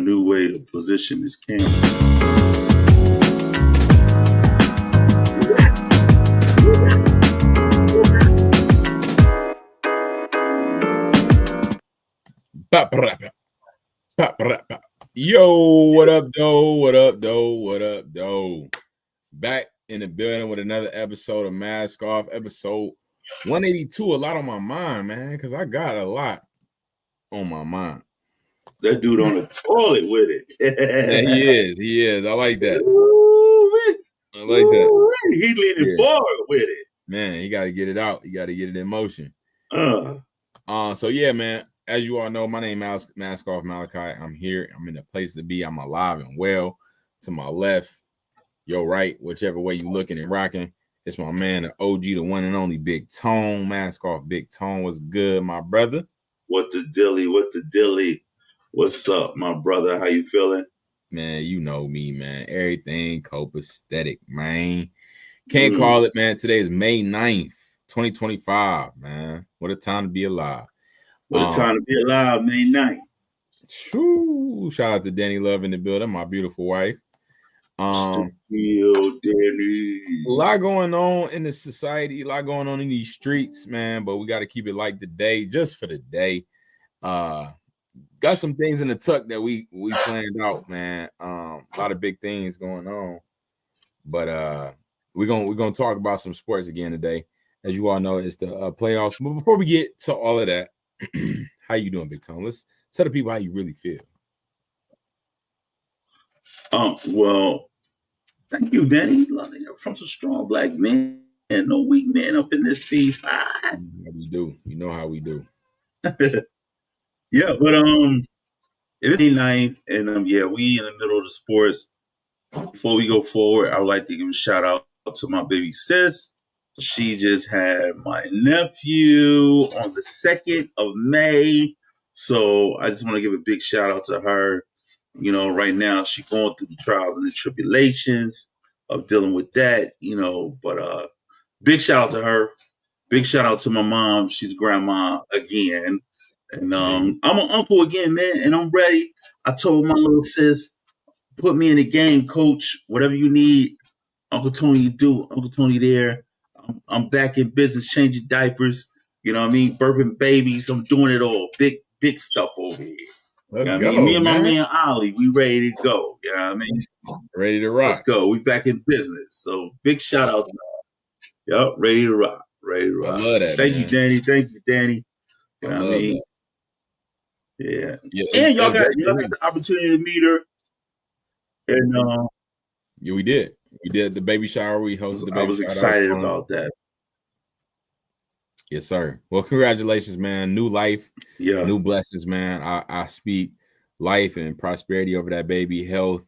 new way to position this camera. Yo, what up, though? What up, though? What up, though? Back in the building with another episode of Mask Off, episode 182. A lot on my mind, man, because I got a lot on my mind. That dude on the toilet with it. Yeah, he is. I like that. I like that. He leaning forward with it. Man, you got to get it out. You got to get it in motion. So yeah, man. As you all know, my name is Mask Off Malachi. I'm here. I'm in the place to be. I'm alive and well. To my left, your right, whichever way you looking and rocking, it's my man, the OG, the one and only Big Tone. Mask Off, Big Tone. What's good, my brother? What the dilly? What the dilly? What's up, my brother? How you feeling? Man, you know me, man. Everything copacetic, man. Can't call it, man. Today is May 9th, 2025, man. What a time to be alive. What a time to be alive, May 9th. Shout out to Danny Love in the building, my beautiful wife. Danny. A lot going on in the society, a lot going on in these streets, man. But we got to keep it like the day, just for the day. Got some things in the tuck that we planned out, man. A lot of big things going on, but we're gonna talk about some sports again today. As you all know, it's the playoffs. But before we get to all of that, how you doing, Big Tone? Let's tell the people how you really feel. Well, thank you, Danny. From some strong black men and no weak men up in this piece. We do. You know how we do. Yeah, but it is 9th, and yeah, we in the middle of the sports. Before we go forward, I would like to give a shout out to my baby sis. She just had my nephew on the 2nd of May. So I just want to give a big shout out to her. You know, right now she's going through the trials and the tribulations of dealing with that, you know, but big shout out to her. Big shout out to my mom. She's grandma again. And I'm an uncle again, man, and I'm ready. I told my little sis, put me in the game, coach. Whatever you need, Uncle Tony, you do. Uncle Tony there. I'm back in business, changing diapers. You know what I mean? Burping babies. I'm doing it all. Big stuff over here. Let's you know go, I mean? Me and man. my man Ollie, we ready to go. You know what I mean? Ready to rock. Let's go. We back in business. So big shout out to y'all. Yep, ready to rock. Ready to rock. I love that. Thank you, Danny. Thank you, Danny. You know what I mean? That. Yeah. And y'all got the opportunity to meet her. And yeah, we did. We did the baby shower. We hosted the baby shower. I was excited about that. Yes, sir. Well, congratulations, man. New life, yeah, new blessings, man. I speak life and prosperity over that baby, health,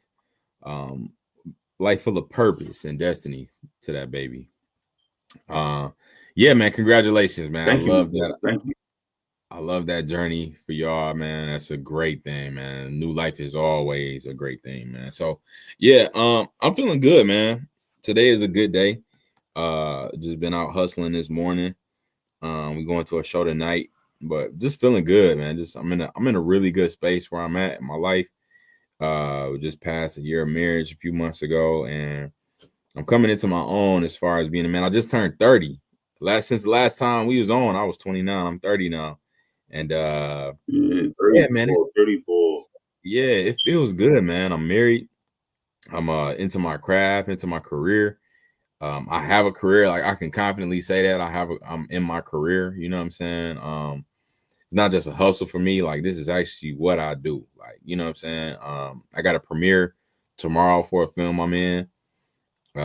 life full of purpose and destiny to that baby. Yeah, man. Congratulations, man. Thank I you. love that. Thank you. I love that journey for y'all, man. That's a great thing, man. New life is always a great thing, man. So yeah, I'm feeling good, man. Today is a good day. Just been out hustling this morning. We going to a show tonight, but just feeling good, man. I'm in a really good space where I'm at in my life. We just passed a year of marriage a few months ago, and I'm coming into my own as far as being a man. I just turned 30. Since the last time we was on, I was 29. I'm 30 now. And yeah, man, 34. Yeah, it feels good, man. I'm married. I'm into my craft, into my career. I have a career, like I can confidently say that I'm in my career. You know what I'm saying? It's not just a hustle for me. Like this is actually what I do. Like, you know what I'm saying? I got a premiere tomorrow for a film I'm in.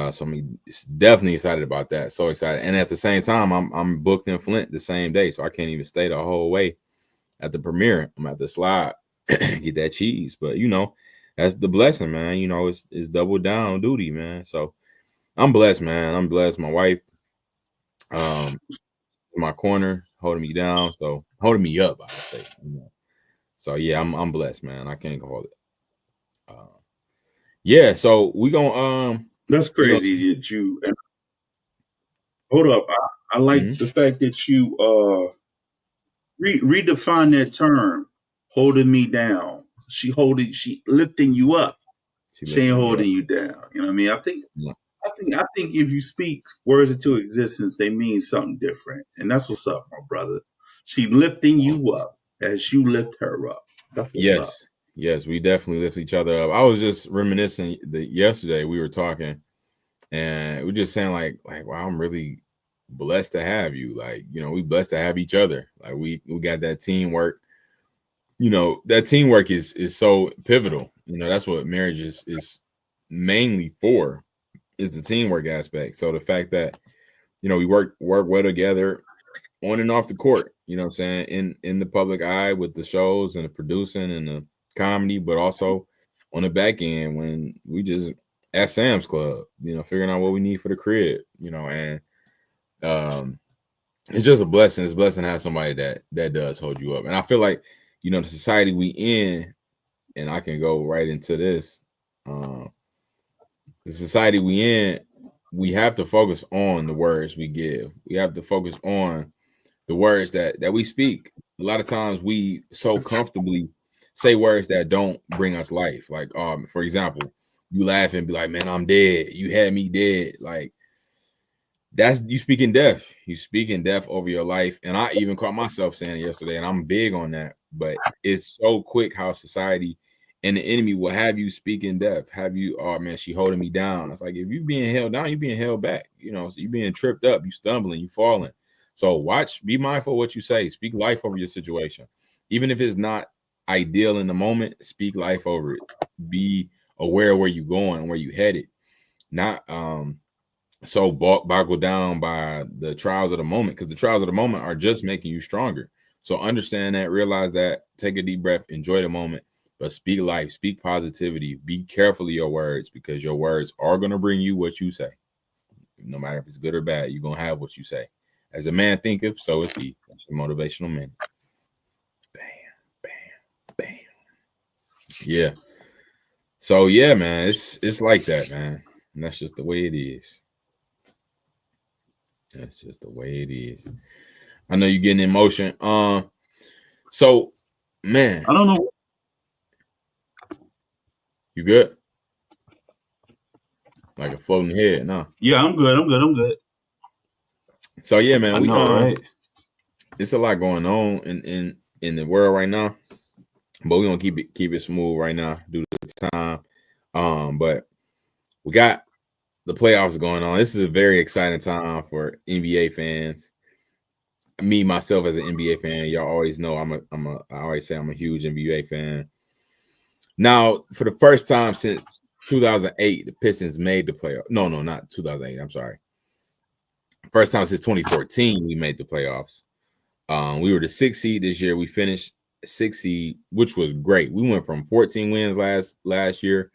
So I'm definitely excited about that. So excited. And at the same time, I'm booked in Flint the same day. So I can't even stay the whole way at the premiere. I'm at the slide, get that cheese. But you know, that's the blessing, man. You know, it's double down duty, man. So I'm blessed, man. I'm blessed. My wife, in my corner, holding me down. So holding me up, I would say. You know? So yeah, I'm blessed, man. I can't call it. Yeah, so we gonna That's crazy that you hold up. I like the fact that you redefine that term, holding me down. She lifting you up. She ain't holding you down. You know what I mean? I think if you speak words into existence, they mean something different. And that's what's up, my brother. She lifting you up as you lift her up. That's what's up. Yes, we definitely lift each other up. I was just reminiscing that yesterday we were talking and we were just saying like, wow, I'm really blessed to have you. Like, you know, we blessed to have each other. Like we got that teamwork. You know, that teamwork is so pivotal. You know, that's what marriage is mainly for, is the teamwork aspect. So the fact that, you know, we work well together on and off the court, you know what I'm saying, in the public eye with the shows and the producing and the comedy, but also on the back end when we just at Sam's Club, you know, figuring out what we need for the crib, you know, and it's just a blessing. It's a blessing to have somebody that does hold you up. And I feel like, you know, the society we in, and I can go right into this, the society we in, we have to focus on the words we give. We have to focus on the words that we speak. A lot of times we so comfortably say words that don't bring us life. Like, for example, you laugh and be like, man, I'm dead. You had me dead. Like, that's you speaking death. You speaking death over your life. And I even caught myself saying it yesterday, and I'm big on that. But it's so quick how society and the enemy will have you speaking death. Have you, oh man, she holding me down. It's like, if you being held down, you being held back. You know, so you being tripped up, you stumbling, you falling. So be mindful of what you say. Speak life over your situation. Even if it's not ideal in the moment, speak life over it. Be aware of where you're going, where you headed. Not so boggled down by the trials of the moment, because the trials of the moment are just making you stronger. So understand that, realize that, take a deep breath, enjoy the moment, but speak life, speak positivity, be careful of your words, because your words are going to bring you what you say. No matter if it's good or bad, you're going to have what you say. As a man thinketh, so is he. That's the motivational man. Bam, bam, bam. Yeah. So yeah, man, it's like that, man. And that's just the way it is. That's just the way it is. I know you're getting emotion. So man, I don't know. You good? Like a floating head, no? Yeah, I'm good. So yeah, man, I know, right? It's a lot going on in the world right now, but we're gonna keep it smooth right now due to the time. But we got the playoffs going on. This is a very exciting time for NBA fans. Me myself as an NBA fan, y'all always know I always say I'm a huge NBA fan. Now, for the first time since 2008, the Pistons made the playoff. No, not 2008. I'm sorry. First time since 2014 we made the playoffs. We were the 6th seed this year. We finished 6th seed, which was great. We went from 14 wins last year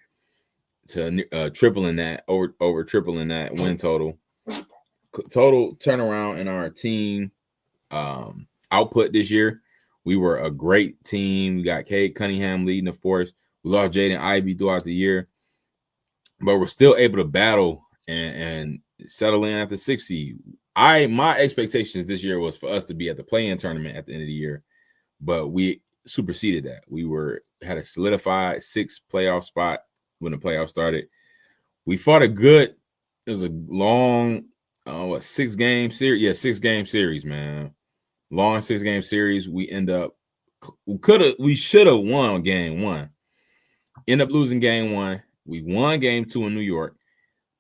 to tripling that, over tripling that win total. Total turnaround in our team output this year. We were a great team. We got Cade Cunningham leading, of course. We lost Jaden Ivey throughout the year, but we're still able to battle and settle in at the 6th seed. My expectations this year was for us to be at the play-in tournament at the end of the year, but we superseded that. We had a solidified 6th playoff spot when the playoffs started. We fought it was a long 6-game series. Yeah, 6-game series, man. Long 6-game series. We should have won game 1. End up losing game 1. We won game 2 in New York.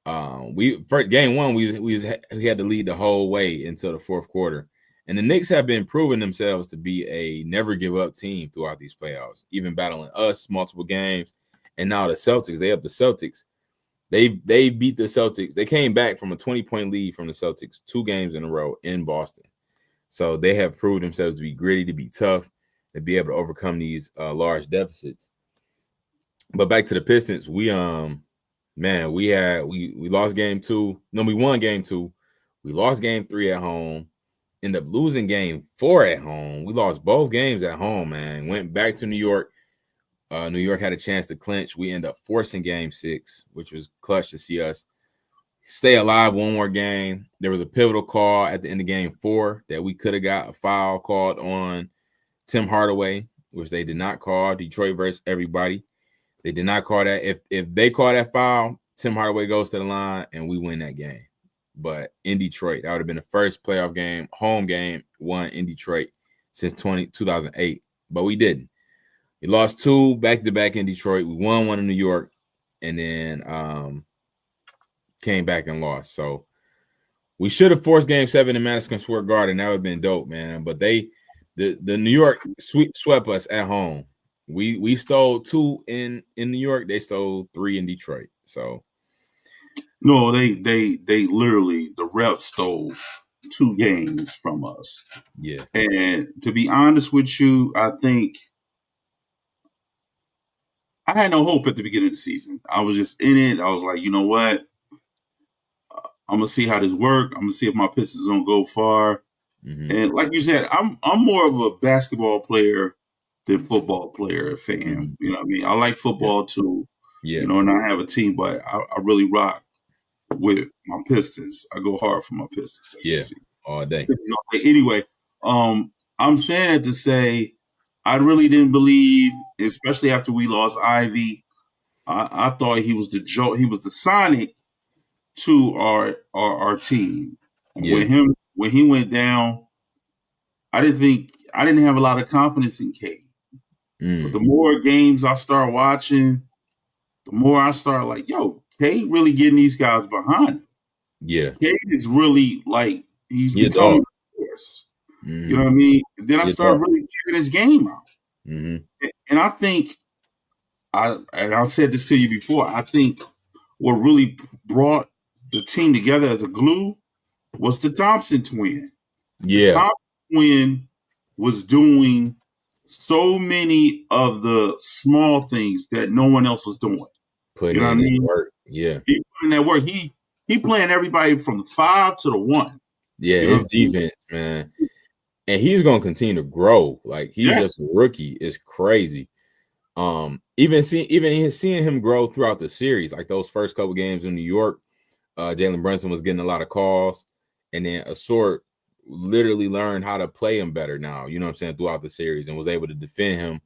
Game 1, we had to lead the whole way until the 4th quarter. And the Knicks have been proving themselves to be a never give up team throughout these playoffs, even battling us multiple games. And now the Celtics, they have the Celtics. They beat the Celtics. They came back from a 20-point lead from the Celtics 2 games in a row in Boston. So they have proved themselves to be gritty, to be tough, to be able to overcome these large deficits. But back to the Pistons, we lost game 2. No, we won game 2. We lost game 3 at home. Ended up losing game 4 at home. We lost both games at home, man. Went back to New York. New York had a chance to clinch. We ended up forcing game 6, which was clutch to see us stay alive one more game. There was a pivotal call at the end of game 4 that we could have got a foul called on Tim Hardaway. which they did not call. Detroit versus everybody. They did not call that. If they call that foul, Tim Hardaway goes to the line and we win that game. But in Detroit, that would have been the first playoff game, home game won in Detroit since 2008. But we didn't. We lost 2 back-to-back in Detroit. We won 1 in New York, and then came back and lost. So we should have forced Game 7 in Madison Square Garden. That would have been dope, man. But the New York swept us at home. We stole 2 in New York. They stole 3 in Detroit. So no, they literally, the refs stole 2 games from us. Yeah. And to be honest with you, I think I had no hope at the beginning of the season. I was just in it. I was like, you know what? I'm gonna see how this works. I'm gonna see if my Pistons don't go far. Mm-hmm. And like you said, I'm more of a basketball player than football player fan. Mm-hmm. You know what I mean? I like football too. Yeah. You know, and I have a team, but I really rock with my Pistons. I go hard for my Pistons. Yeah, all day. Anyway, I'm saying it to say I really didn't believe, especially after we lost Ivy. I thought he was the Sonic to our team. Yeah. When he went down, I didn't have a lot of confidence in Cade. But the more games I start watching, the more I start like, yo, Cade really getting these guys behind him. Yeah. Cade is really like he's becoming a force. You know what I mean? Then I started really checking his game out. Mm-hmm. And I think I've said this to you before, I think what really brought the team together as a glue was the Thompson twin. Yeah. The Thompson twin was doing so many of the small things that no one else was doing. Putting in that work. Yeah. He putting that work. He playing everybody from the 5 to the 1. Yeah, his defense, man. And he's gonna continue to grow. Like he's just a rookie. It's crazy. Even seeing him grow throughout the series, like those first couple games in New York, Jalen Brunson was getting a lot of calls, and then Asort literally learned how to play him better now, you know what I'm saying, throughout the series, and was able to defend him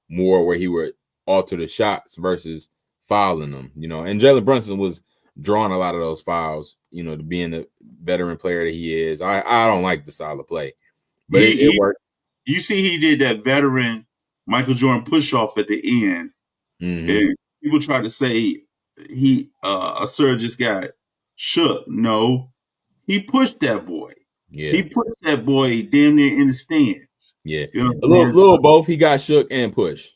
more where he would alter the shots versus fouling them, you know. And Jalen Brunson was drawing a lot of those fouls, you know, to being the veteran player that he is. I don't like the style of play, but it worked. You see, he did that veteran Michael Jordan push off at the end, and people try to say Asort just got shook. No, he pushed that boy. Yeah, he pushed that boy damn near in the stands. Yeah, you know, a little both. He got shook and pushed.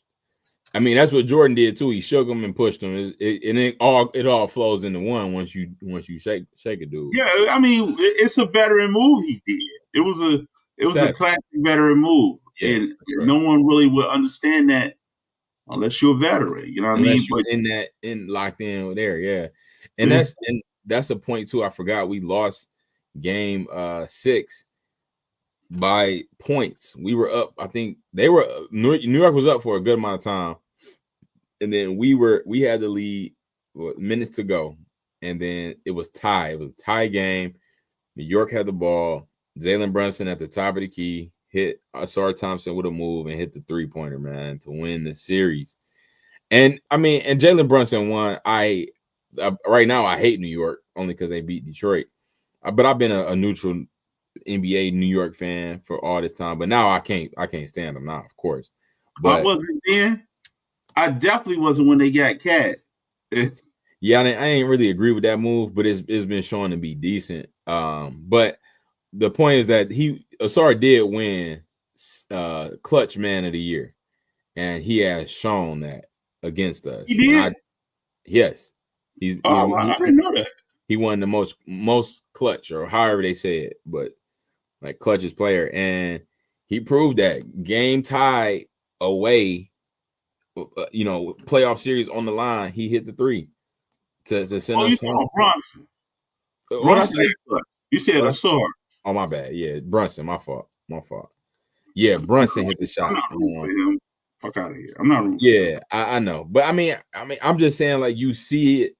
I mean, that's what Jordan did too. He shook him and pushed him. It all flows into one once you shake a dude. Yeah, I mean, it's a veteran move he did. It was a classic veteran move, and no one really would understand that unless you're a veteran. You know what I mean? But in locked in there, yeah. And that's a point too. I forgot we lost game 6 by points. We were up. I think New York was up for a good amount of time, and then we had the lead, minutes to go, and then it was tie. It was a tie game. New York had the ball. Jalen Brunson at the top of the key hit Asar Thompson with a move and hit the 3-pointer, man, to win the series. And I mean, and Jalen Brunson won. Right now I hate New York only because they beat Detroit, but I've been a neutral NBA New York fan for all this time, but now I can't stand them now, of course. But I wasn't then. I definitely wasn't when they got Cat. Yeah, I ain't really agree with that move, but it's been shown to be decent. But the point is that Asar did win clutch man of the year, and he has shown that against us. He did. Yes, I didn't know that. He won the most clutch, or however they say it, but like clutchest player, and he proved that game tie away, playoff series on the line. He hit the 3 to send us home. Brunson. You said Asar. Oh, my bad. Yeah, Brunson. My fault. Yeah, Brunson hit the shot. Fuck out of here. I'm not. Yeah, I know, but I mean, I'm just saying, like, you see it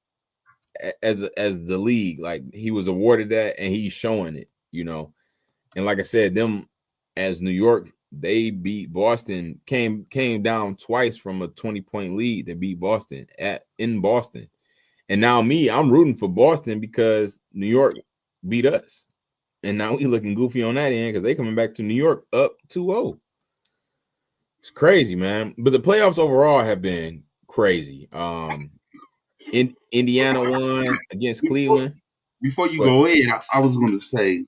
as the league, like he was awarded that, and he's showing it, you know. And like I said, them as New York they beat Boston, came down twice from a 20-point lead to beat Boston in Boston. And now I'm rooting for Boston because New York beat us. And now we looking goofy on that end because they coming back to New York up 2-0. It's crazy, man. But the playoffs overall have been crazy. Indiana won against Cleveland. Before you go in, I was going to say,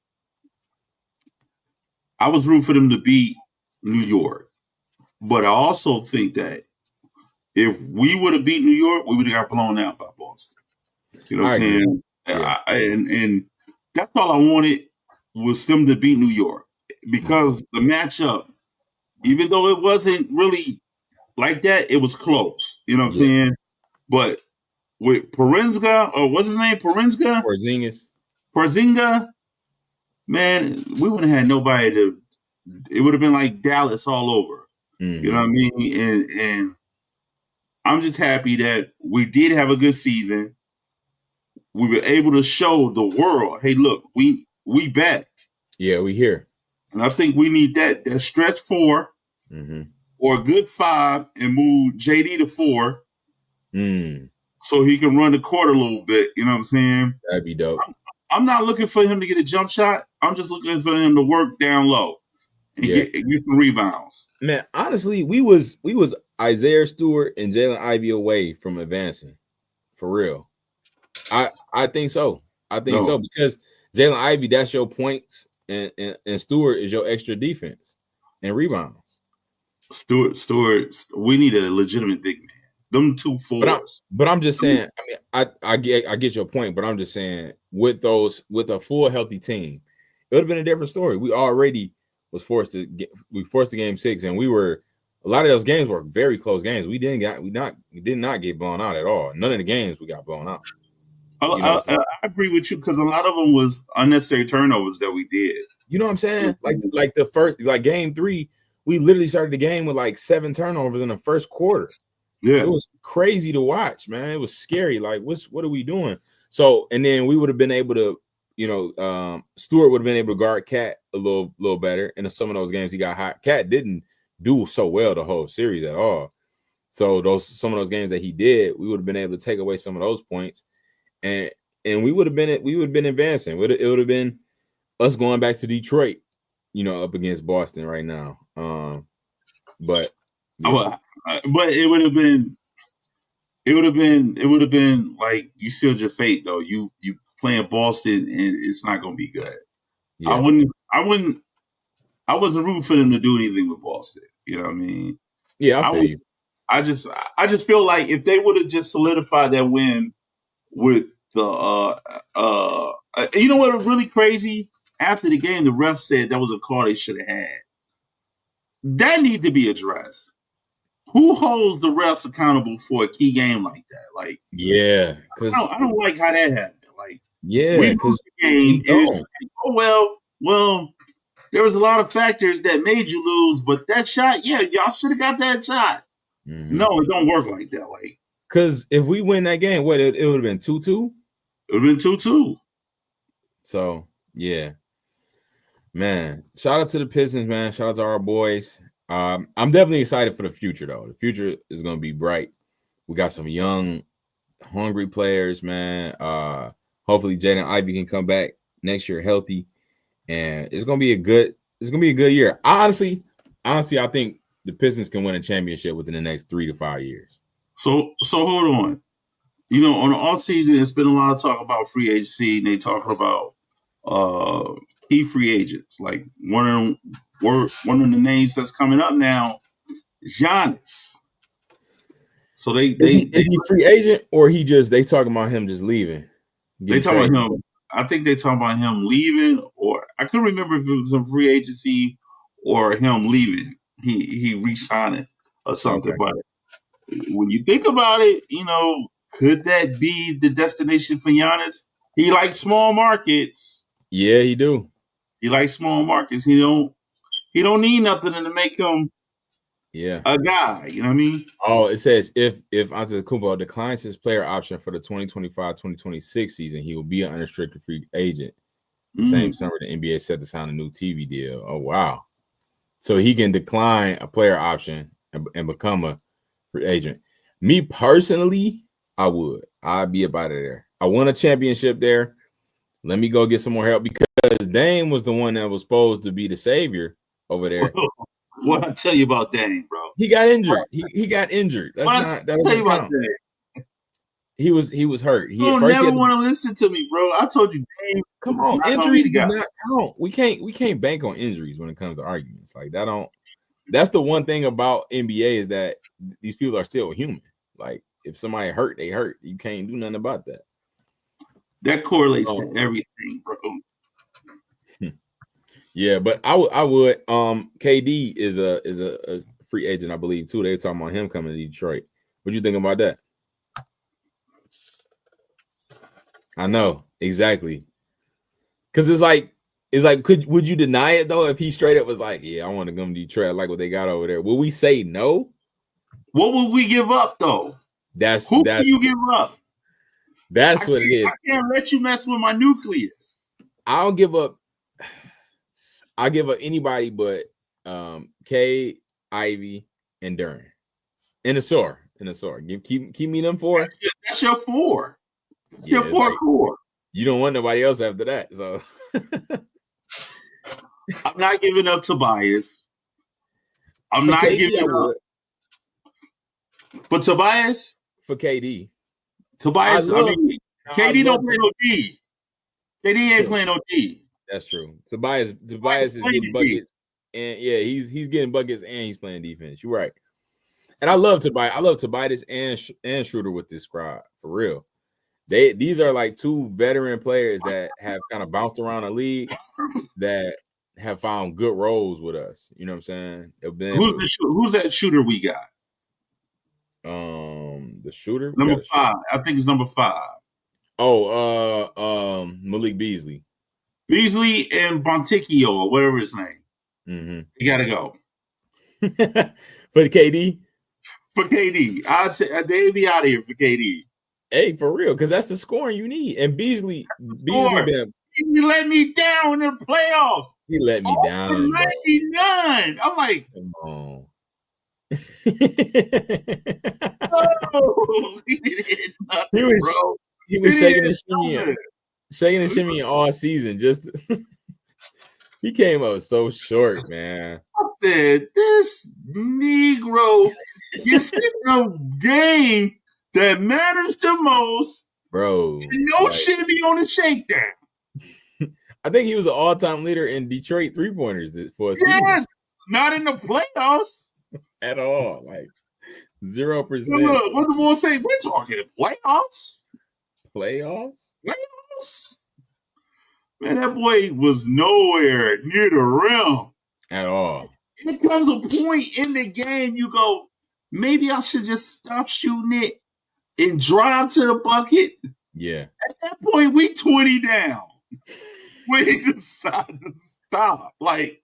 I was rooting for them to beat New York. But I also think that if we would have beat New York, we would have got blown out by Boston. You know what I'm saying? Yeah. And that's all I wanted was them to beat New York. Because the matchup, even though it wasn't really like that, it was close. You know what I'm saying? But with Porzingis, or what's his name? Porzingis, man, we wouldn't have had nobody to. It would have been like Dallas all over. You know what I mean? And I'm just happy that we did have a good season. We were able to show the world, hey, look, we back. Yeah, we here. And I think we need that stretch 4 or a good 5 and move JD to 4 so he can run the court a little bit. You know what I'm saying? That'd be dope. I'm not looking for him to get a jump shot. I'm just looking for him to work down low and get some rebounds. Man, honestly, we was Isaiah Stewart and Jalen Ivey away from advancing. For real. I think so. I think so because Jalen Ivey, that's your points, and Stewart is your extra defense and rebounds. Stewart, we need a legitimate big man. Them 2 forwards. But I'm just saying, I mean, I get your point, but I'm just saying with a full healthy team, it would have been a different story. We already was forced to game 6, and a lot of those games were very close games. We did not get blown out at all. None of the games we got blown out. I agree with you because a lot of them was unnecessary turnovers that we did. You know what I'm saying? Like the first, like game 3, we literally started the game with like 7 turnovers in the first quarter. Yeah, it was crazy to watch, man. It was scary. Like, what are we doing? So, and then we would have been able to, Stewart would have been able to guard Cat a little better. In some of those games, he got hot. Cat didn't do so well the whole series at all. So some of those games that he did, we would have been able to take away some of those points, and we would have been advancing. It would have been us going back to Detroit, up against Boston right now. But it would have been like you sealed your fate though. You playing Boston and it's not going to be good. Yeah. I wasn't rooting for them to do anything with Boston. You know what I mean? Yeah, I feel you. I just feel like if they would have just solidified that win with the you know what was really crazy? After the game, the ref said that was a call they should have had. That need to be addressed. Who holds the refs accountable for a key game like that? Like, yeah, because I don't like how that happened. Like, yeah, we lose the game. And it's like, well, there was a lot of factors that made you lose, but that shot, yeah, y'all should have got that shot. Mm-hmm. No, it don't work like that. Like, because if we win that game, what it would have been 2-2. It would have been 2-2. So yeah, man. Shout out to the Pistons, man. Shout out to our boys. I'm definitely excited for the future, though. The future is going to be bright. We got some young, hungry players, man. Hopefully, Jaden Ivey can come back next year healthy, and it's going to be a good year. Honestly, I think the Pistons can win a championship within the next 3 to 5 years. So hold on. On the offseason, it's been a lot of talk about free agency, and they talking about key free agents. Like one of the names that's coming up now is Giannis. So is he free agent or they talking about him just leaving? They talking about him. I think they talking about him leaving, or I couldn't remember if it was some free agency or him leaving. He re-signing or something. Okay. But when you think about it, could that be the destination for Giannis? He likes small markets. Yeah, he do. He likes small markets. He don't need nothing to make him a guy. You know what I mean? Oh, it says if Antetokounmpo declines his player option for the 2025-2026 season, he will be an unrestricted free agent. The same summer, the NBA set to sign a new TV deal. Oh, wow. so he can decline a player option and become a free agent. Me personally, I'd be about it there. I won a championship there. Let me go get some more help because Dame was the one that was supposed to be the savior over there. What I tell you about Dame, bro? He got injured. He got injured. That doesn't count. He was hurt. You don't never want to listen to me, bro. I told you, Dame. Come on, injuries do not count. We can't bank on injuries when it comes to arguments like that. That's the one thing about NBA is that these people are still human. Like if somebody hurt, they hurt. You can't do nothing about that. That correlates to everything, bro. Yeah, but I would. KD is a free agent, I believe, too. They were talking about him coming to Detroit. What do you think about that? I know exactly, because it's like, would you deny it though if he straight up was like, yeah, I want to come to Detroit. I like what they got over there. Will we say no? What would we give up though? Who can you give up? That's what it is. I can't let you mess with my nucleus. I'll give up anybody but K, Ivy, and Duren. In the SOR. Keep me them four. That's your four. That's your core. You don't want nobody else after that. So I'm not giving up Tobias. I'm not giving up. For Tobias? For KD. Tobias, KD don't play no D. KD ain't playing no D. That's true. Tobias is getting buckets. And yeah, he's getting buckets and he's playing defense. You're right. And I love Tobias. I love Tobias and Schroeder with this squad, for real. These are like two veteran players that have kind of bounced around the league that have found good roles with us. You know what I'm saying? Who's that shooter we got? The shooter number 5. I think it's number 5. Oh, Malik Beasley. Beasley and Bonticchio or whatever his name. Mm-hmm. You gotta go. For KD? For KD. They'd be out of here for KD. Hey, for real, because that's the scoring you need. And Beasley he let me down in the playoffs. He let me down. 99. I'm like, come on. He was shaking and shimmying all season. Just he came up so short, man. I said, this Negro gets in a game that matters the most, bro. No shit be on the shakedown. I think he was an all-time leader in Detroit three-pointers for a season. Yes, not in the playoffs at all. Like 0%. Look, what the boy say? We're talking playoffs. Playoffs? Man, that boy was nowhere near the rim at all. It comes a point in the game you go, maybe I should just stop shooting it and drive to the bucket. Yeah. At that point, we 20 down. We decided to stop. Like,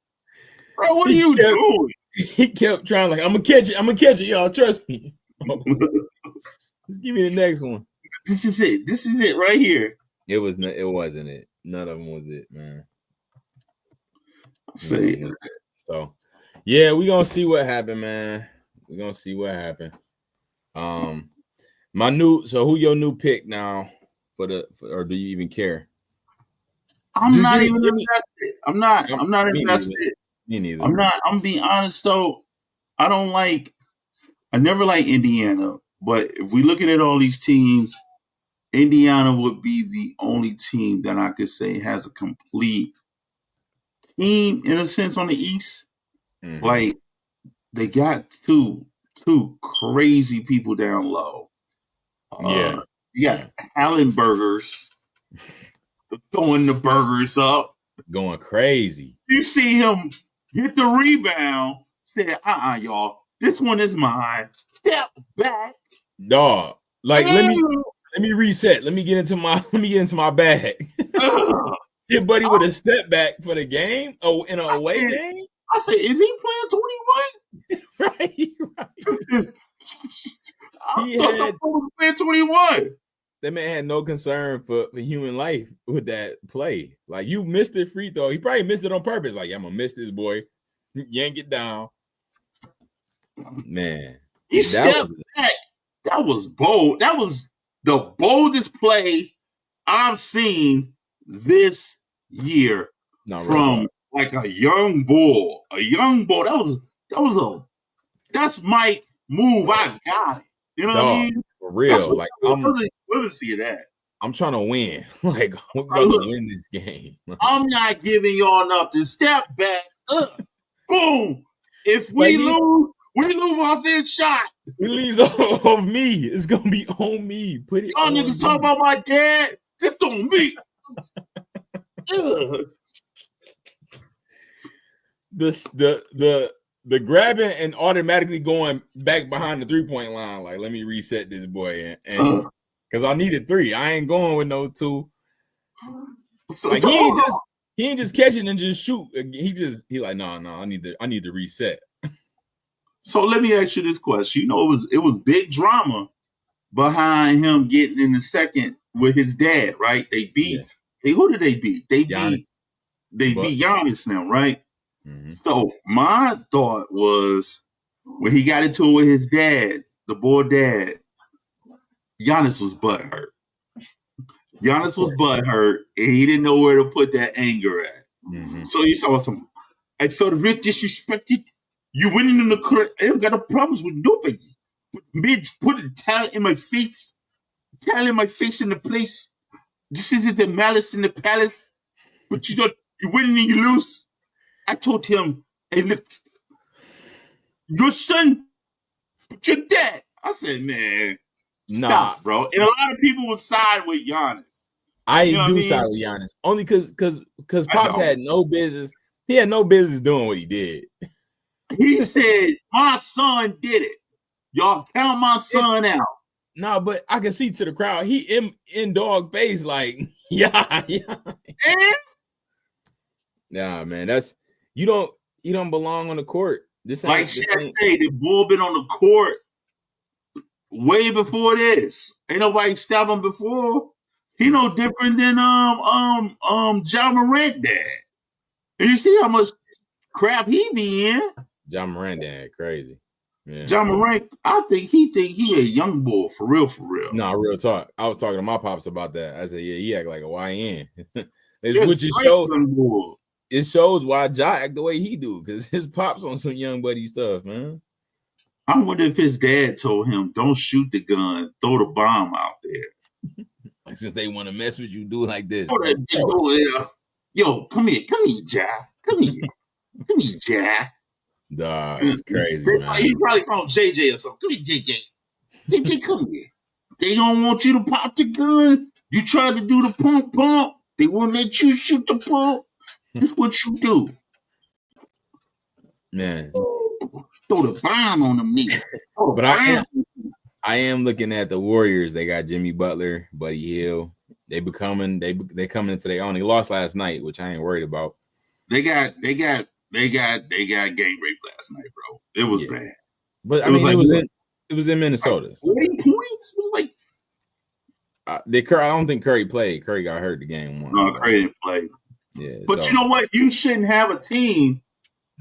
bro, what are you doing? He kept trying, like, I'm gonna catch it, y'all. Trust me. Just give me the next one. This is it right here. It wasn't it. None of them was it, man. See. So yeah, we're gonna see what happened, man. We're gonna see what happened. So who your new pick now or do you even care? I'm not even invested. I'm not invested. Me neither. I'm being honest though. I never liked Indiana, but if we looking at all these teams, Indiana would be the only team that I could say has a complete team in a sense on the East. Mm-hmm. Like they got two crazy people down low. You got Hallenbergers throwing the burgers up, going crazy. You see him get the rebound, say, y'all, this one is mine. Step back, dog. Like let me reset. Let me get into my bag. Hit buddy with a step back for the game. Oh, in an away game. I said, is he playing 21? right. He had playing 21. That man had no concern for human life with that play. Like you missed it free throw. He probably missed it on purpose. Like I'm gonna miss this boy. yank it down. Man, He stepped back. That was bold. That was the boldest play I've seen this year from like a young bull. A young bull. That's my move. I got it. You know what I mean? For real. Like I'm let see that. I'm trying to win. Like we're going to win this game. I'm not giving y'all nothing. Step back up. Boom. If we lose, we lose off this shot. It leaves on me. It's gonna be on me. Put it. Y'all niggas talk about my dad. Just on me. The grabbing and automatically going back behind the 3-point line. Like, let me reset this boy, and because I needed 3. I ain't going with no 2. Like he ain't just catching and just shoot. He like no. I need to reset. So let me ask you this question. You know, it was big drama behind him getting in the second with his dad, right? They beat. Who did they beat? They beat Giannis now, right? Mm-hmm. So my thought was when he got into it with his dad, the boy dad, Giannis was butthurt. Giannis was butthurt, and he didn't know where to put that anger at. Mm-hmm. So you saw some. I felt real disrespected. You winning in the court. I don't got no problems with nobody. Put talent in my face. Talent in my face in the place. This isn't the malice in the palace. But you winning and you lose. I told him, hey, look, your son, but your dad. I said, man, stop, bro. And a lot of people would side with Giannis. I do side with Giannis. Only because Pops had no business. He had no business doing what he did. He said, my son did it. Y'all count my son out. No, but I can see to the crowd, he in dog face, like, yeah. Nah, man, that's you don't belong on the court. This like Shaq say, the bull been on the court way before this. Ain't nobody stopped him before. He no different than Ja Morant dad. And you see how much crap he be in. Ja Morant dad, crazy. Yeah. Ja Morant, I think he a young bull for real. No, real talk. I was talking to my pops about that. I said, yeah, he act like a YN. It shows why Ja act the way he do, because his pops on some young buddy stuff, man. I wonder if his dad told him, don't shoot the gun, throw the bomb out there. Like, since they want to mess with you, do it like this. Yo, come here, Ja. Come here, Ja. Nah, it's crazy, man. He probably called JJ or something. Come here, JJ. JJ, come here. They don't want you to pop the gun. You tried to do the pump. They won't let you shoot the pump. That's what you do. Man. Throw the bomb on them niggas. But I am looking at the Warriors. They got Jimmy Butler, Buddy Hield. They coming into their own. They lost last night, which I ain't worried about. They got gang rape last night, bro. It was bad. But I mean, it was in Minnesota. 40 points? Like I don't think Curry played. Curry got hurt the game one. No, Curry didn't play. Yeah, but you know what? You shouldn't have a team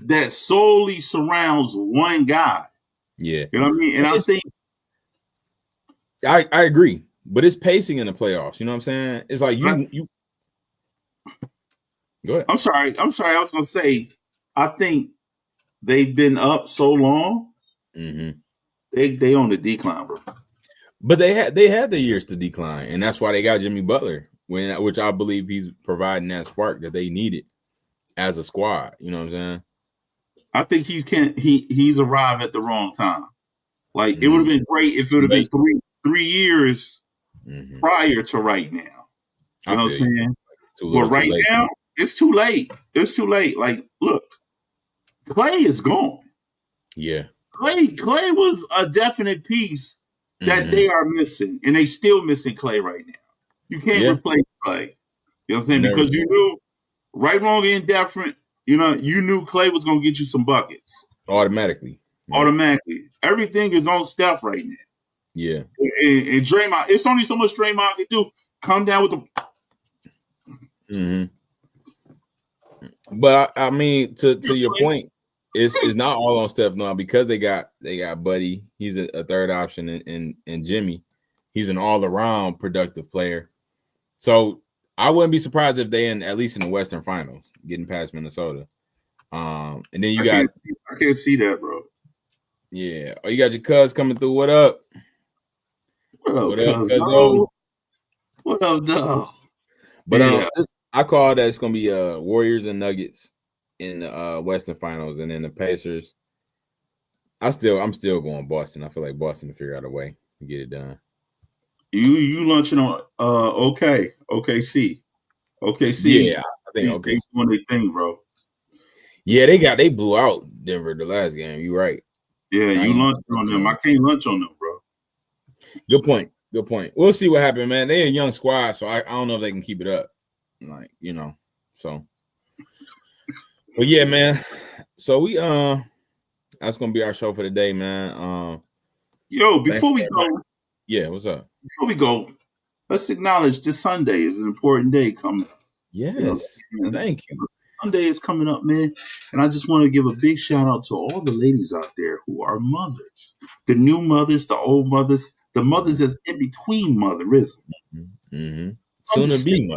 that solely surrounds one guy. Yeah, you know what I mean. And I think I agree, but it's pacing in the playoffs. You know what I'm saying? It's like you. Go ahead. I'm sorry. I was gonna say, I think they've been up so long. Mm-hmm. They on the decline, bro. But they had the years to decline, and that's why they got Jimmy Butler, which I believe he's providing that spark that they needed as a squad. You know what I'm saying? I think he's arrived at the wrong time. Like it would have been great if it would have been 3 years prior to right now. You know what I'm saying? But right now, it's too late. It's too late. Like, look, Clay is gone. Yeah. Clay was a definite piece that they are missing, and they still missing Clay right now. You can't replace Clay. You know what I'm saying? Because you knew right, wrong, and indifferent. You knew Clay was going to get you some buckets. Automatically. Everything is on Steph right now. Yeah. And Draymond, it's only so much Draymond can do. Come down with the... But I mean, to your point, it's not all on Steph now because they got Buddy. He's a third option, and Jimmy. He's an all around productive player. So I wouldn't be surprised if they at least in the Western Finals, getting past Minnesota. And then you I can't see that, bro. Yeah. Oh, you got your cuz coming through. What up? What up, cuz? What up, dog? But I call that it's gonna be Warriors and Nuggets in the Western Finals, and then the Pacers. I'm still going Boston. I feel like Boston to figure out a way to get it done. You lunching on OKC. Yeah, I think OKC doing their thing, bro. Yeah, they blew out Denver the last game. You right. Yeah, you lunching on them. I can't lunch on them, bro. Good point. We'll see what happens, man. They're a young squad, so I don't know if they can keep it up. Like, so. But yeah, man. So we that's gonna be our show for the day, man. Yo, before we go, yeah, what's up? Before we go, let's acknowledge this Sunday is an important day coming. Yes, thank you. Sunday is coming up, man, and I just want to give a big shout out to all the ladies out there who are mothers, the new mothers, the old mothers, the mothers that's in between motherism. Mm-hmm. Soon to be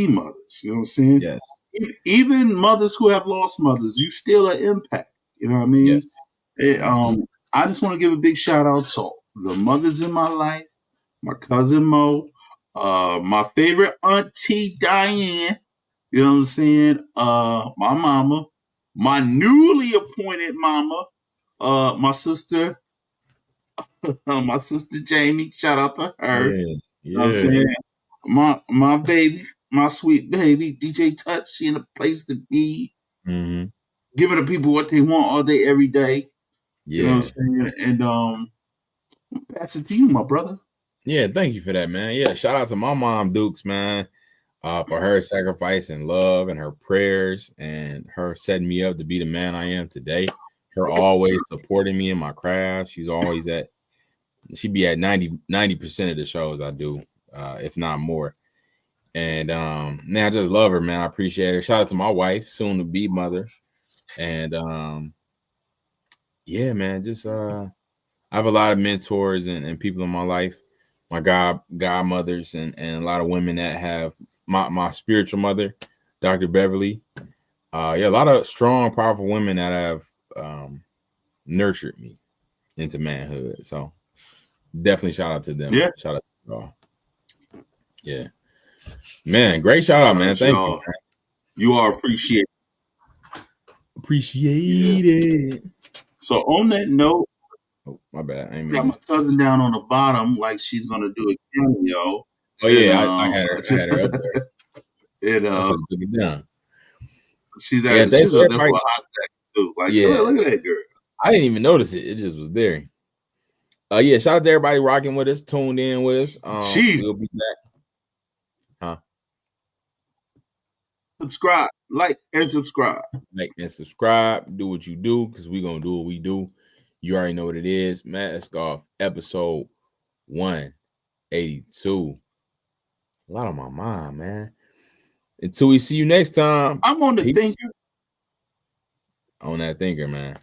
mothers. You know what I'm saying? Yes. Even mothers who have lost mothers, you still an impact. You know what I mean? Yes. I just want to give a big shout out to the mothers in my life, my cousin Mo, my favorite auntie Diane. You know what I'm saying? My mama, my newly appointed mama, my sister Jamie. Shout out to her. Yeah. You know what I'm saying? My baby, my sweet baby, DJ Touch, she in a place to be. Mm-hmm. Giving the people what they want all day, every day. Yeah. You know what I'm saying? And pass it to you, my brother. Yeah, thank you for that, man. Yeah, shout out to my mom, Dukes, man, for her sacrifice and love and her prayers and her setting me up to be the man I am today. Her always supporting me in my craft. She's always she'd be at 90% of the shows I do, if not more. And man, I just love her, man. I appreciate her. Shout out to my wife, soon to be mother. And yeah, man, just I have a lot of mentors and people in my life, my godmothers and a lot of women that have my spiritual mother, Dr. Beverly. Yeah, a lot of strong, powerful women that have nurtured me into manhood. So definitely shout out to them. Yeah. Shout out to y'all. Yeah. Man, great shout out, man. Thank you. Man. You are appreciated. Appreciated. So on that note, my bad. I got my cousin down on the bottom like she's gonna do a cameo. Oh yeah, I had her. I had her up there. And took it down. She's up there for a hot second too. Like, yeah, look at that girl. I didn't even notice it. It just was there. Yeah, shout out to everybody rocking with us, tuned in with us. We'll be back. Huh? Subscribe, like and subscribe. Like and subscribe. Do what you do, because we're gonna do what we do. You already know what it is. Mask Off, episode 182. A lot on my mind, man. Until we see you next time. I'm on the thinker. On that thinker, man.